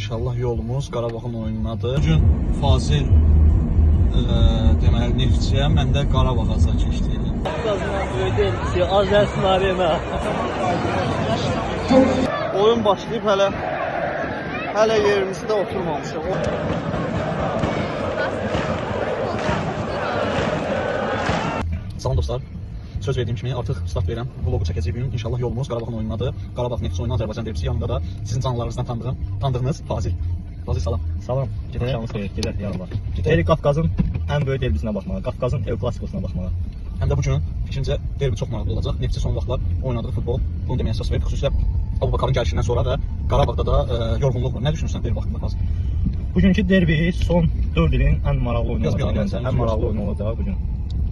İnşallah yolumuz Qarabağın oyununadır. Bugün Fazil deməli Neftçiyə, mən də Qarabağa keçdim. Azərsin Arena. Oyun başlayıb hələ yerimizdə oturmamışıq. Salam dostlar. Söz verdiyim kimi artıq start verirəm. Vlogu çəkəcək bugün. İnşallah yolumuz Qarabağın oyununadır. Qarabağ Neftçi oyunu Azərbaycan derbisi, yanında da sizin canlılarınızdan tanıdığınız Fazil. Fazil salam. Salam. Şanslıyıq. Gedək yarın. Gedək Qafqazın ən böyük derbisinə baxmağa, Qafqazın El Klasikosuna baxmağa. Həm də bugün fikrimcə derbi çox maraqlı olacaq. Neftçi son vaxtlar oynadığı futbol bunu deməyə əsas verir. Xüsusilə Abubakarın gəlişindən sonra və Qarabağda da yorğunluq var. Nə düşünürsən derbi haqqında Fazil? Bugünkü derbi son 4 ilin ən maraqlı oyunu olacaq. Ən maraqlı oyunu olacaq bugün.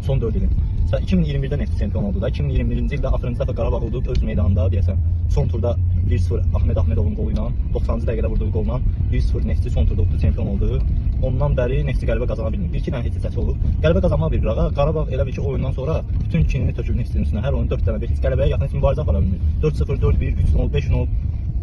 Son 4 ilin. 2021-də Neftçi çempion oldu da. 2021-ci ildə axırıncı dəfə Qarabağ oldu öz meydanında deyəsən. Son turda 1-0 Ahmed Ahmedovun qolu ilə 90-cı dəqiqədə vurduğu qolla 1-0 Neftçi son turda çempion oldu. Ondan bəri Neftçi qələbə qazana bilmir. 1-2 dənə heç səsi olub. Qələbə qazanmaq bir qırağa. Qarabağ elə bir ki oyundan sonra bütün kinini tökür Neftçinin üstünə. Hər oyun 4 dənə 5 qələbəyə yaxın heç mübarizə apara bilmir. 4-0, 4-1, 3-0, 5-0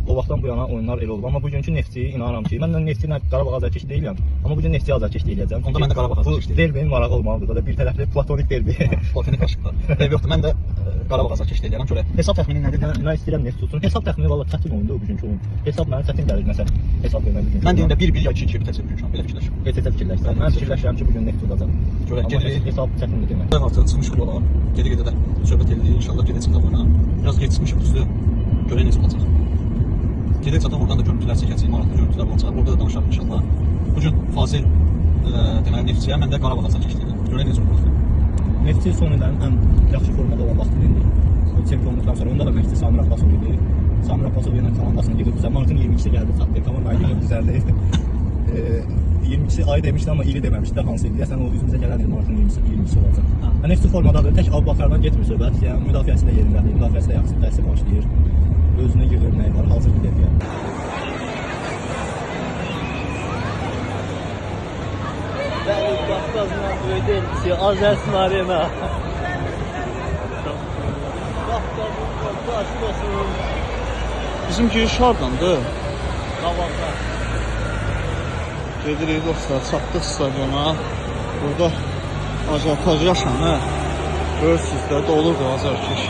o vaxtdan bu yana oyunlar elə olub. Amma bugünkü Neftçi inanıram ki, mən Neftçi ilə Qarabağ azarkeş deyiləm. Amma bugün Neftçi azarkeş deyiləcəm. Onda mən də Qarabağ azarkeş deyiləm. Bu derbinin marağı olmalıdır. Da bir tərəfli platonik derbi. Platonik aşklar. Derbi yoxdur. Mən də Qarabağ azarkeş deyiləm. Görək. Hesab təxmini nədir? Mən istəyirəm Neftçi tutsun. Hesab təxmini valla çətin oyundur o bugünkü oyun. Hesab mənə çətin gəlir məsələn. Hesab vermək bugünkü. Mən deyim də 1-1 ya 2-2 bitəcək bugün şu an. Belə fikirləşirəm. Heç fikirləşirəm. Mən fikirləşirəm ki, bugün Neftçi olacaq. Görək. Amma hesab çətindir demək. Artıq çıxmış yola. Gedə-gedə də söhbət edirik. İnşallah gedəcək oyuna. Biraz gecikmişik düzdür. Görək necə olacaq. Gedək zaten oradan da görüntülər çəkəcəyik, maraqlı görüntülər olacaq. Orada da danışarıq inşallah. Bugün Fazil deməli Neftçiyə, mən də Qarabağ keçdim. Görək necə olacaq. Neftçi son illərin ən yaxşı formada olan vaxtı indi. Çempionluqdan sonra onda da məşqçi Samir Abbasov idi. Samir Abbasov ilə komandasını gedib martın 22-si gəldi, çatdı. Komanda ayı düzəldi. 22-si ay demişdi amma ili deməmişdi. Hansı idi? Deyəsən o üzümüzə gələn il martın 22-si olacaq. Neftçi formadadır. Tək Abubakardan getmir söhbət. Yəni müdafiəsi də yerindədir. Müdafiəsi də yaxşı təsir başlayır. Özünə yığır nəyi var, hazır bir derbiyə. Bəli, Qafqazın ən böyük derbisi, Azərsin Arena. Qafqazın Klasikosunun Bizim giriş hardandır? qabaqda. Gedirik dostlar, çatdıq stadiona. Burada azarkeş yaşanır. Görürsünüz də doludur azarkeş.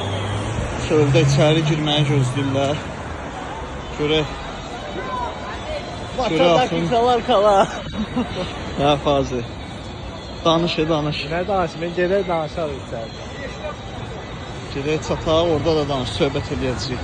Çöldə içəri girməyi gözləyirlər. Görək. Başa dakikalar kala. Hə Fazil. Danış. Nə danışım, gedək danışarıq içəridə. Gedək çataq, orada da danış, söhbət edəcəyik.